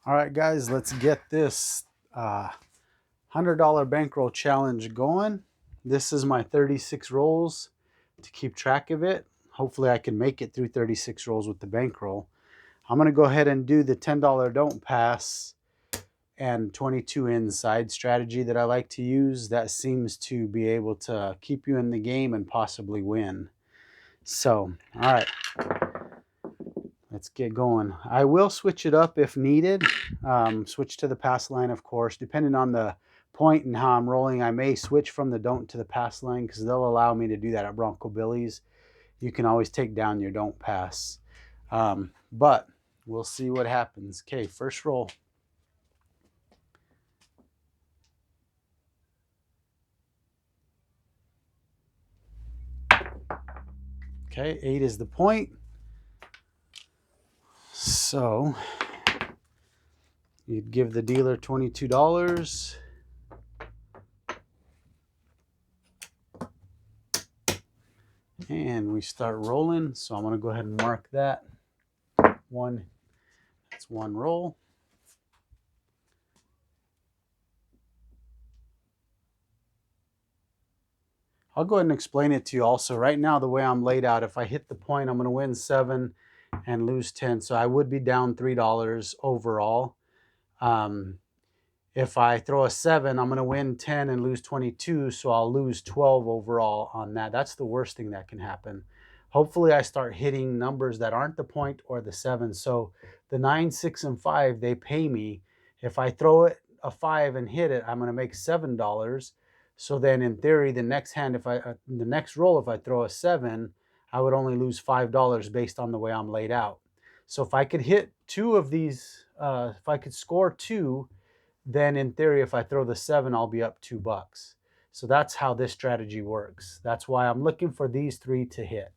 All right, guys, let's get this $100 bankroll challenge going. This is my 36 rolls to keep track of it. Hopefully I can make it through 36 rolls with the bankroll. I'm going to go ahead and do the $10 don't pass and 22 inside strategy that I like to use. That seems to be able to keep you in the game and possibly win. So, all right, let's get going. I will switch it up if needed. Switch to the pass line, of course, depending on the point and how I'm rolling. I may switch from the don't to the pass line because they'll allow me to do that at Bronco Billy's. You can always take down your don't pass. But we'll see what happens. Okay, first roll. Okay, 8 is the point. So you'd give the dealer $22. And we start rolling. So I'm going to go ahead and mark that. That's one roll. I'll go ahead and explain it to you also. Right now, the way I'm laid out, if I hit the point, I'm going to win 7 and lose 10. So I would be down $3 overall. If I throw a 7, I'm going to win 10 and lose 22. So I'll lose 12 overall on that. That's the worst thing that can happen. Hopefully I start hitting numbers that aren't the point or the 7. So the 9, 6, and 5, they pay me. If I throw it a 5 and hit it, I'm going to make $7. So then in theory, the next hand, the next roll, if I throw a 7, I would only lose $5 based on the way I'm laid out. So if I could hit 2 of these, if I could score 2, then in theory, if I throw the 7, I'll be up $2. So that's how this strategy works. That's why I'm looking for these 3 to hit.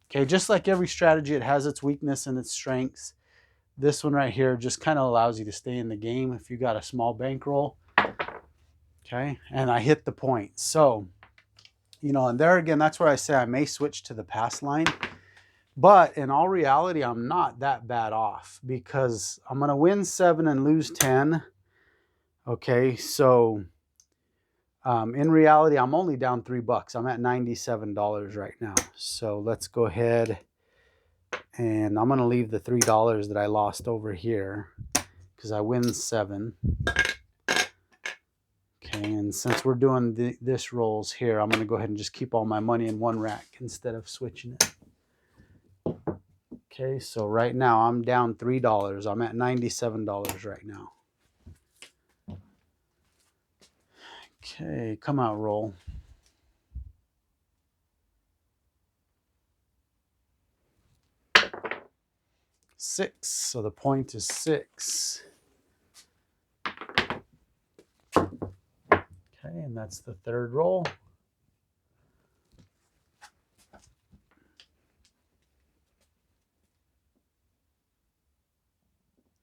Okay, just like every strategy, it has its weakness and its strengths. This one right here just kind of allows you to stay in the game if you got a small bankroll. Okay, and I hit the point. So, and there again, that's where I say I may switch to the pass line. But in all reality, I'm not that bad off because I'm going to win 7 and lose 10. Okay, so in reality, I'm only down $3. I'm at $97 right now. So let's go ahead and I'm going to leave the $3 that I lost over here because I win 7. Okay, and since we're doing this rolls here, I'm going to go ahead and just keep all my money in one rack instead of switching it. Okay, so right now I'm down $3. I'm at $97 right now. Okay, come out roll. Six, so the point is 6. Okay, and that's the third roll.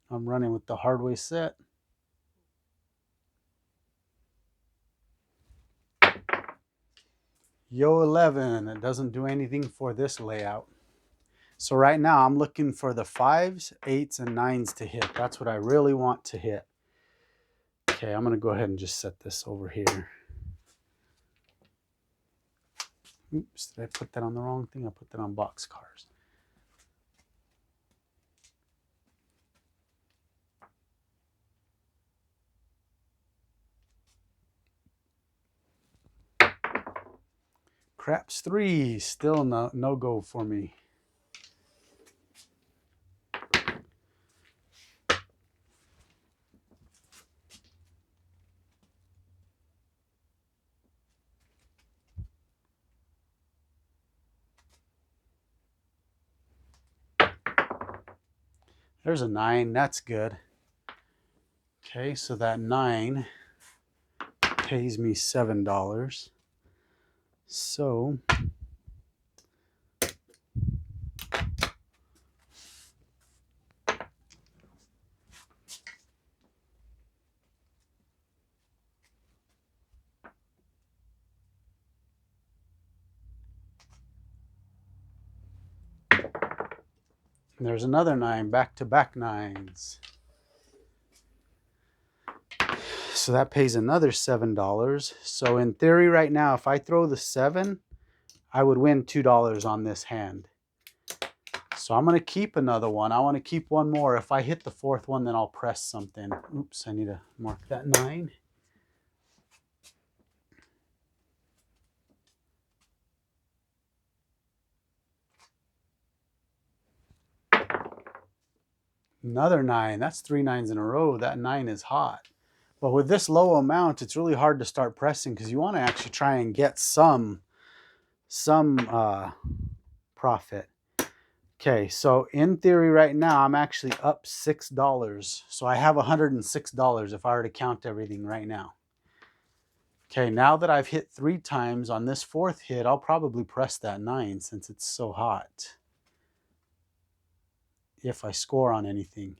I'm running with the hard way set. Yo 11, it doesn't do anything for this layout. So right now I'm looking for the 5s, 8s, and 9s to hit. That's what I really want to hit. Okay, I'm gonna go ahead and just set this over here. Oops, did I put that on the wrong thing? I put that on boxcars. Craps 3, still no go for me. There's a 9, that's good. Okay, so that 9 pays me $7. So there's another 9, back-to-back 9s. So that pays another $7. So in theory right now, if I throw the 7, I would win $2 on this hand. So I'm going to keep another one. I want to keep one more. If I hit the 4th one, then I'll press something. Oops, I need to mark that 9. Another 9. That's 3 9s in a row. That 9 is hot. But with this low amount, it's really hard to start pressing because you want to actually try and get some profit. Okay, so in theory right now, I'm actually up $6. So I have $106 if I were to count everything right now. Okay, now that I've hit 3 times on this 4th hit, I'll probably press that 9 since it's so hot. If I score on anything.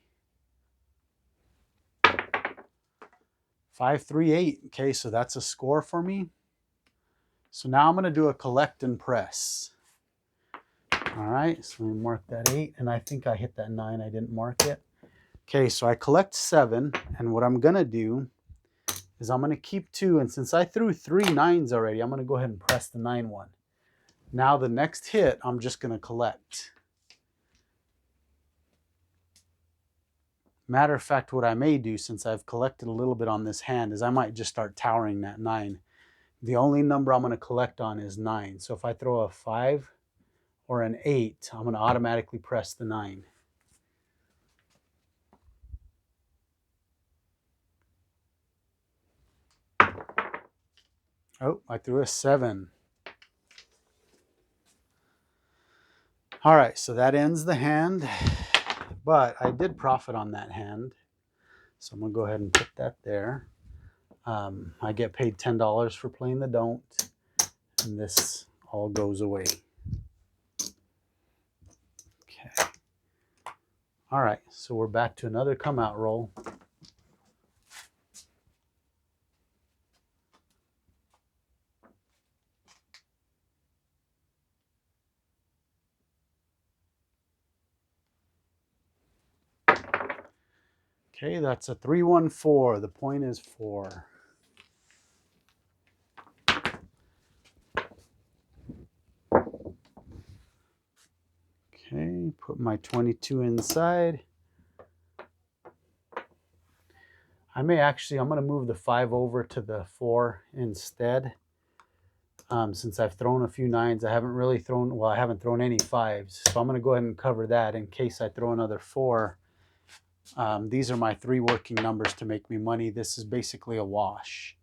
538. Okay, so that's a score for me. So now I'm going to do a collect and press. All right, so let me mark that 8, and I think I hit that 9. I didn't mark it. Okay, so I collect 7, and what I'm going to do is I'm going to keep 2, and since I threw 3 9s already, I'm going to go ahead and press the 9 one. Now the next hit, I'm just going to collect. Matter of fact, what I may do, since I've collected a little bit on this hand, is I might just start towering that 9. The only number I'm going to collect on is 9. So if I throw a 5 or an 8, I'm going to automatically press the 9. Oh, I threw a 7. All right, so that ends the hand, but I did profit on that hand. So I'm going to go ahead and put that there. I get paid $10 for playing the don't, and this all goes away. Okay. All right, so we're back to another come out roll. Okay, that's a 3-1-4. The point is 4. Okay, put my 22 inside. I'm going to move the 5 over to the 4 instead. Since I've thrown a few 9s, I haven't thrown any 5s. So I'm going to go ahead and cover that in case I throw another 4. These are my 3 working numbers to make me money. This is basically a wash.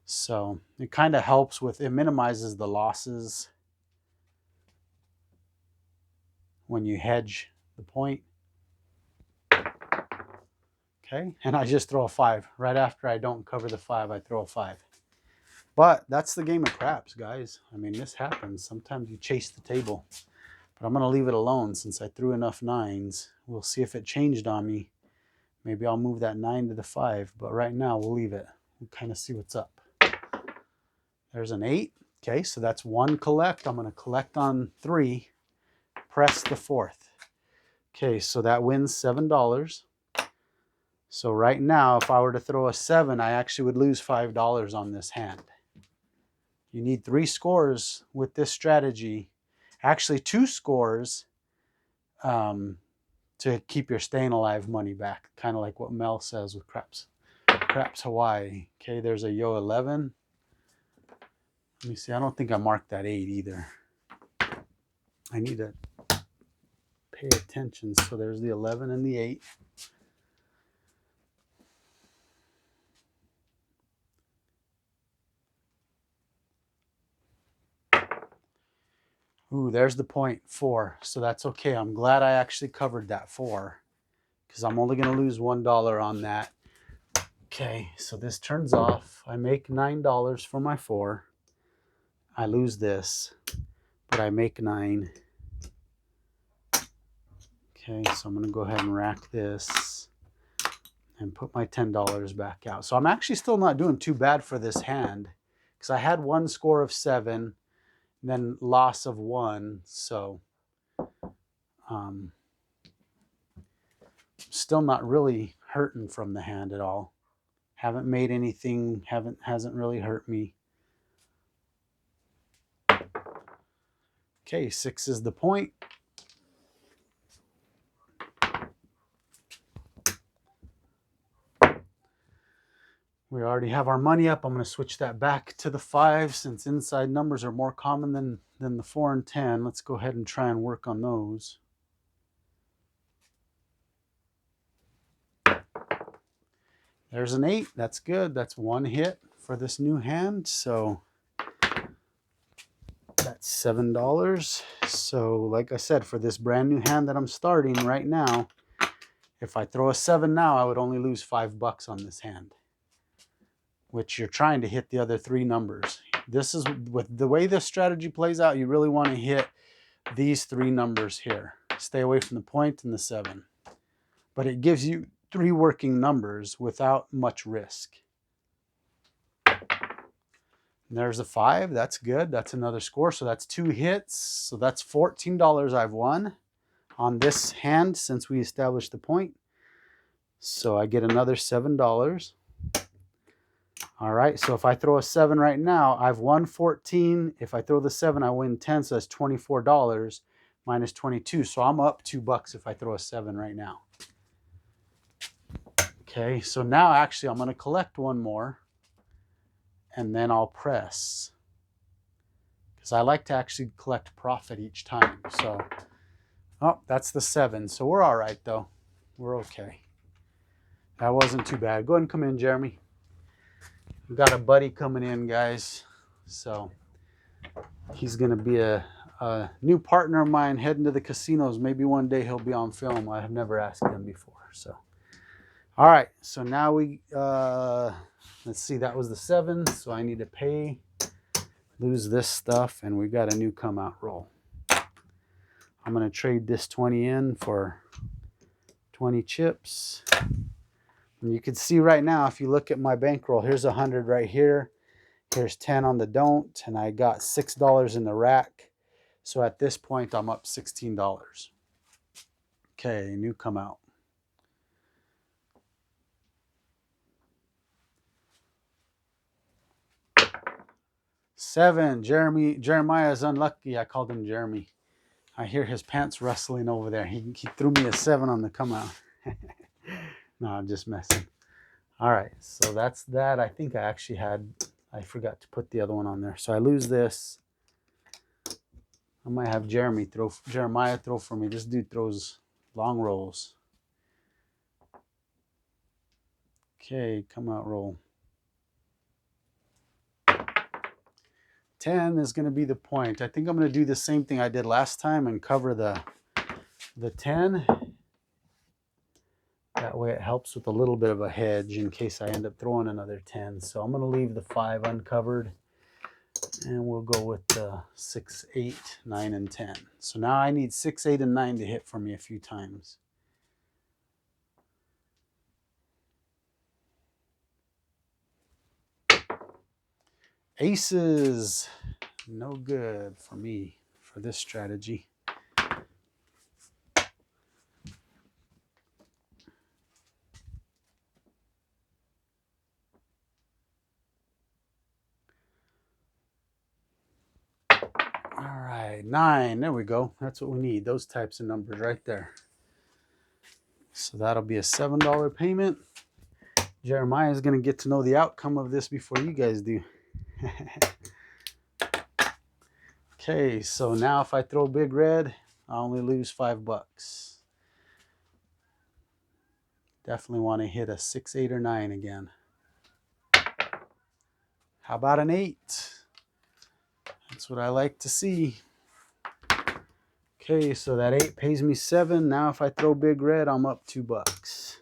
So it kind of helps it minimizes the losses when you hedge the point. Okay, and I just throw a 5. Right after I don't cover the 5, I throw a 5. But that's the game of craps, guys. I mean, this happens. Sometimes you chase the table. But I'm going to leave it alone since I threw enough 9s. We'll see if it changed on me. Maybe I'll move that 9 to the 5. But right now, we'll leave it. We'll kind of see what's up. There's an 8. Okay, so that's 1 collect. I'm going to collect on 3. Press the 4th. Okay, so that wins $7. So right now, if I were to throw a 7, I actually would lose $5 on this hand. You need 3 scores with this strategy. Actually, 2 scores to keep your staying alive money back. Kind of like what Mel says with Craps Hawaii. Okay, there's a Yo 11. Let me see. I don't think I marked that 8 either. I need to pay attention. So there's the 11 and the 8. Ooh, there's the point 4. So that's okay. I'm glad I actually covered that 4 because I'm only going to lose $1 on that. Okay, so this turns off. I make $9 for my 4. I lose this, but I make 9. Okay, so I'm going to go ahead and rack this and put my $10 back out. So I'm actually still not doing too bad for this hand because I had 1 score of 7, and then loss of 1. So still not really hurting from the hand at all. Haven't made anything, hasn't really hurt me. Okay, 6 is the point. We already have our money up. I'm going to switch that back to the 5 since inside numbers are more common than the 4 and 10. Let's go ahead and try and work on those. There's an 8. That's good. That's 1 hit for this new hand. So that's $7. So like I said, for this brand new hand that I'm starting right now, if I throw a 7 now, I would only lose $5 on this hand, which you're trying to hit the other 3 numbers. This is with the way this strategy plays out, you really want to hit these 3 numbers here. Stay away from the point and the 7. But it gives you 3 working numbers without much risk. And there's a 5. That's good. That's another score. So that's 2 hits. So that's $14 I've won on this hand since we established the point. So I get another $7. All right, so if I throw a 7 right now, I've won 14. If I throw the 7, I win 10, so that's $24 minus 22. So I'm up $2 if I throw a 7 right now. Okay, so now actually I'm going to collect one more, and then I'll press. Because I like to actually collect profit each time. So, oh, that's the 7. So we're all right, though. We're okay. That wasn't too bad. Go ahead and come in, Jeremy. We got a buddy coming in, guys. So he's going to be a new partner of mine heading to the casinos. Maybe one day he'll be on film. I have never asked him before. So, all right. So now we, let's see, that was the 7. So I need to pay, lose this stuff, and we got a new come out roll. I'm going to trade this 20 in for 20 chips. And you can see right now, if you look at my bankroll, here's 100 right here. Here's 10 on the don't, and I got $6 in the rack. So at this point, I'm up $16. Okay, new come out. $7. Jeremiah's unlucky. I called him Jeremy. I hear his pants rustling over there. He threw me a 7 on the come out. No, I'm just messing. All right, so that's that. I think I forgot to put the other one on there. So I lose this. I might have Jeremiah throw for me. This dude throws long rolls. Okay, come out roll. 10 is going to be the point. I think I'm going to do the same thing I did last time and cover the 10. That way it helps with a little bit of a hedge in case I end up throwing another 10. So I'm going to leave the 5 uncovered. And we'll go with 6, 8, 9, and 10. So now I need 6, 8, and 9 to hit for me a few times. Aces. No good for me for this strategy. All right, 9. There we go. That's what we need. Those types of numbers right there. So that'll be a $7 payment. Jeremiah is going to get to know the outcome of this before you guys do. Okay, so now if I throw big red, I only lose $5. Definitely want to hit a 6, 8, or 9 again. How about an 8? That's what I like to see. Okay, so that 8 pays me 7. Now if I throw big red, I'm up $2.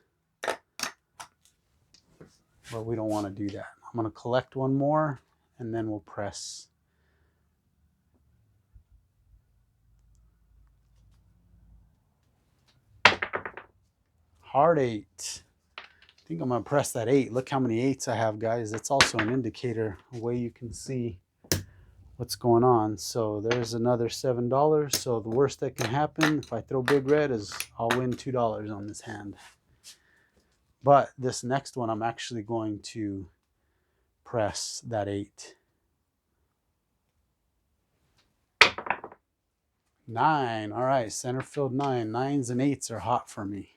But we don't want to do that. I'm going to collect one more, and then we'll press. Hard 8. I think I'm going to press that 8. Look how many 8s I have, guys. That's also an indicator, a way you can see what's going on. So there's another $7. So the worst that can happen if I throw big red is I'll win $2 on this hand. But this next one, I'm actually going to press that 8. 9. All right, center field 9. 9s and 8s are hot for me.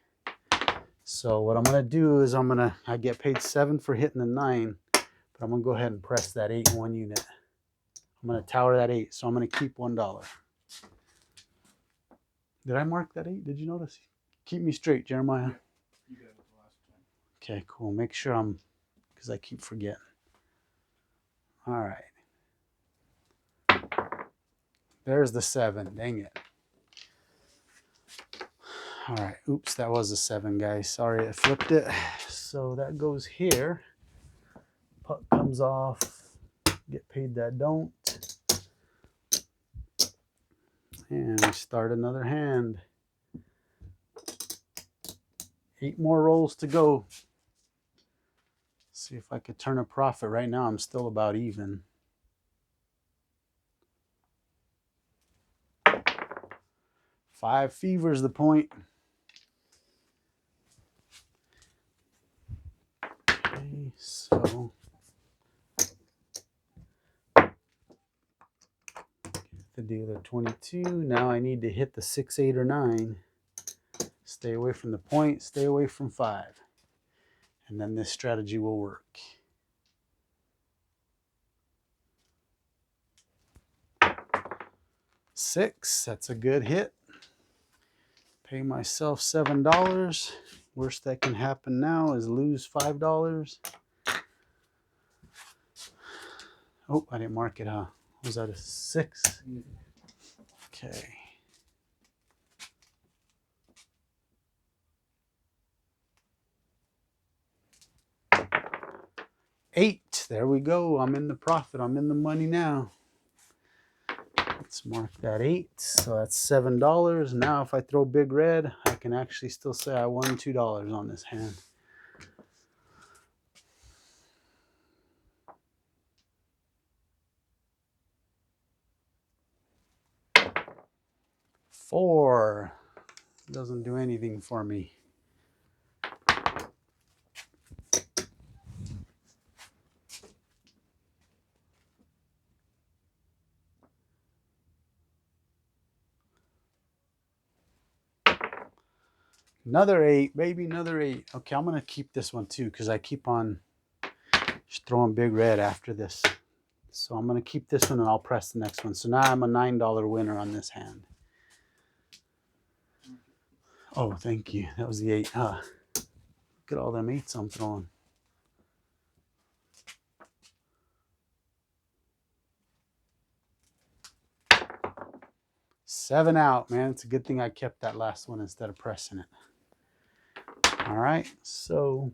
So what I'm going to do is I get paid 7 for hitting the 9, but I'm going to go ahead and press that 8 in 1 unit. I'm going to tower that 8, so I'm going to keep $1. Did I mark that 8? Did you notice? Keep me straight, Jeremiah. You did it the last time. Okay, cool. Make sure because I keep forgetting. All right. There's the 7. Dang it. All right. Oops, that was a 7, guys. Sorry, I flipped it. So that goes here. Puck comes off. Get paid that don't. And we start another hand. 8 more rolls to go. See if I could turn a profit. Right now, I'm still about even. 5 fever's the point. Okay, so the dealer 22. Now I need to hit the 6, 8, or 9. Stay away from the point. Stay away from 5. And then this strategy will work. 6. That's a good hit. Pay myself $7. Worst that can happen now is lose $5. Oh, I didn't mark it, huh? Was that a 6? Okay. 8. There we go. I'm in the profit. I'm in the money now. Let's mark that 8. So that's $7. Now if I throw big red, I can actually still say I won $2 on this hand. Four. Doesn't do anything for me. Another 8, baby, another 8. Okay, I'm going to keep this one too because I keep on just throwing big red after this. So I'm going to keep this one and I'll press the next one. So now I'm a $9 winner on this hand. Oh, thank you. That was the 8. Look at all them 8s I'm throwing. Seven out, man. It's a good thing I kept that last one instead of pressing it. All right, so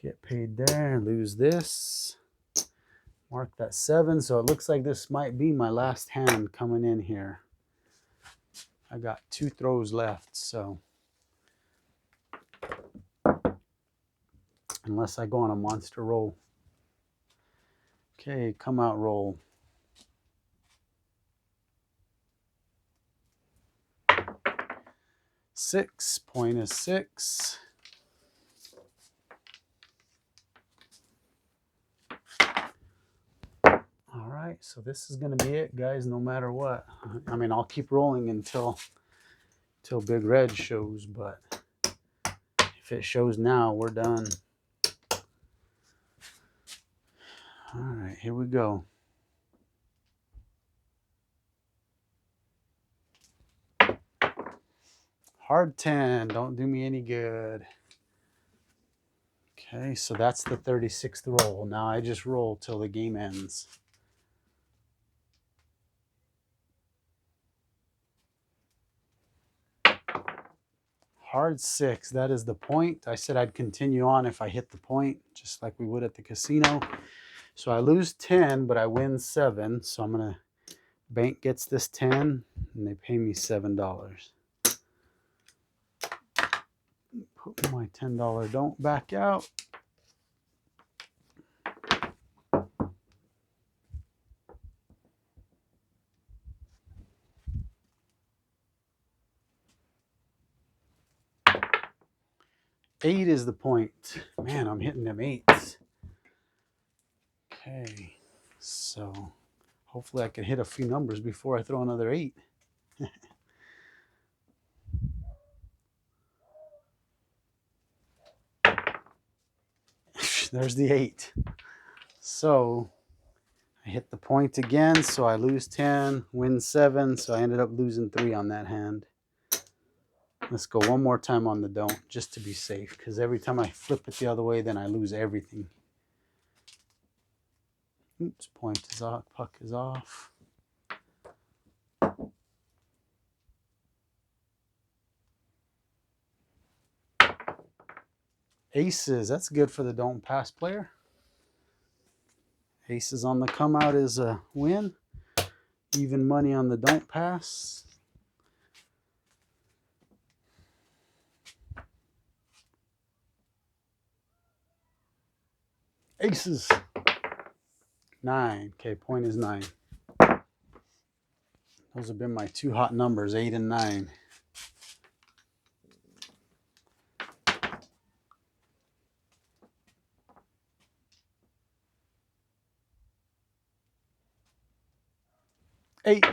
get paid there, lose this. Mark that 7. So it looks like this might be my last hand coming in here. I got 2 throws left, so unless I go on a monster roll. Okay, come out roll. Six. Point is 6. All right, so this is going to be it, guys, no matter what. I mean, I'll keep rolling until Big Red shows, but if it shows now, we're done. All right, here we go. Hard 10, don't do me any good. Okay, so that's the 36th roll. Now I just roll till the game ends. Hard 6, that is the point. I said I'd continue on if I hit the point, just like we would at the casino. So I lose 10, but I win 7. So I'm going to, bank gets this 10, and they pay me $7. Put my $10 don't back out. 8 is the point. Man, I'm hitting them 8s. Okay, so hopefully I can hit a few numbers before I throw another 8. There's the 8. So I hit the point again, so I lose 10, win 7, so I ended up losing 3 on that hand. Let's go one more time on the don't, just to be safe, because every time I flip it the other way, then I lose everything. Oops, point is off, puck is off. Aces, that's good for the don't pass player. Aces on the come out is a win. Even money on the don't pass. Aces. 9. Okay, point is 9. Those have been my 2 hot numbers, 8 and 9. Eight.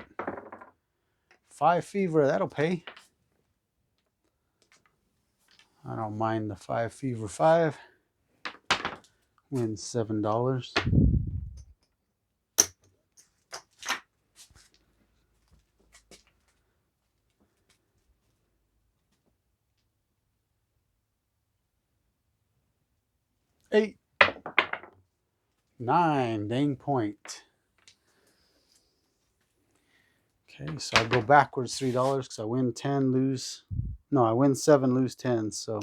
5 fever, that'll pay. I don't mind the 5 fever 5. Win $7. Eight. 9. Dang point. Okay, so I go backwards $3 because I win 10, lose. No, I win 7, lose 10. So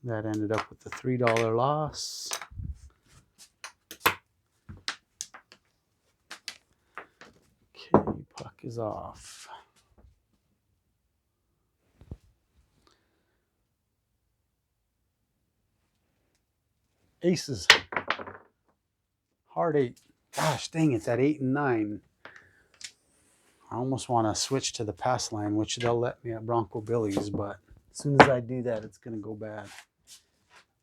that ended up with a $3 loss. Okay, puck is off. Aces. Hard 8. Gosh dang it, that 8 and 9. I almost want to switch to the pass line, which they'll let me at Bronco Billy's, but as soon as I do that, it's going to go bad.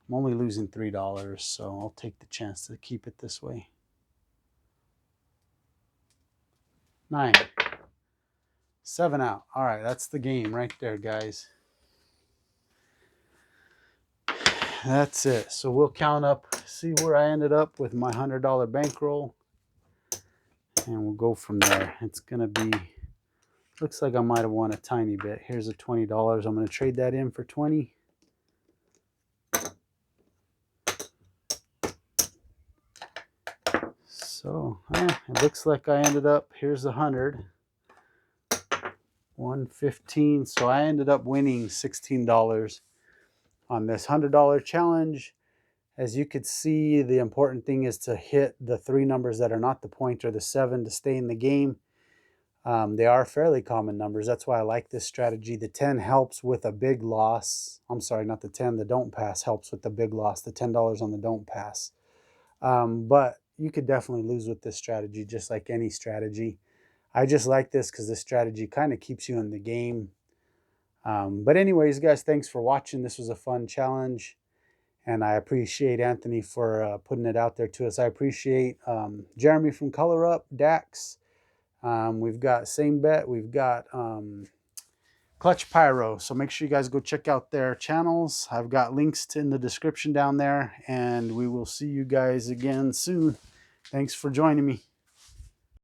I'm only losing $3, so I'll take the chance to keep it this way. 9. 7 out. All right, that's the game right there, guys. That's it. So we'll count up, see where I ended up with my $100 bankroll, and we'll go from there. It's going to be, looks like I might have won a tiny bit. Here's a $20. I'm going to trade that in for 20. So it looks like I ended up, here's 100. 115. So I ended up winning $16 on this $100 challenge. As you could see, the important thing is to hit the 3 numbers that are not the point or the 7 to stay in the game. They are fairly common numbers. That's why I like this strategy. The 10 helps with a big loss. I'm sorry, not the 10. The don't pass helps with the big loss. The $10 on the don't pass. But you could definitely lose with this strategy, just like any strategy. I just like this because this strategy kind of keeps you in the game. But anyways, guys, thanks for watching. This was a fun challenge. And I appreciate Anthony for putting it out there to us. I appreciate Jeremy from Color Up, Dax. We've got Same Bet. We've got Clutch Pyro. So make sure you guys go check out their channels. I've got links in the description down there. And we will see you guys again soon. Thanks for joining me.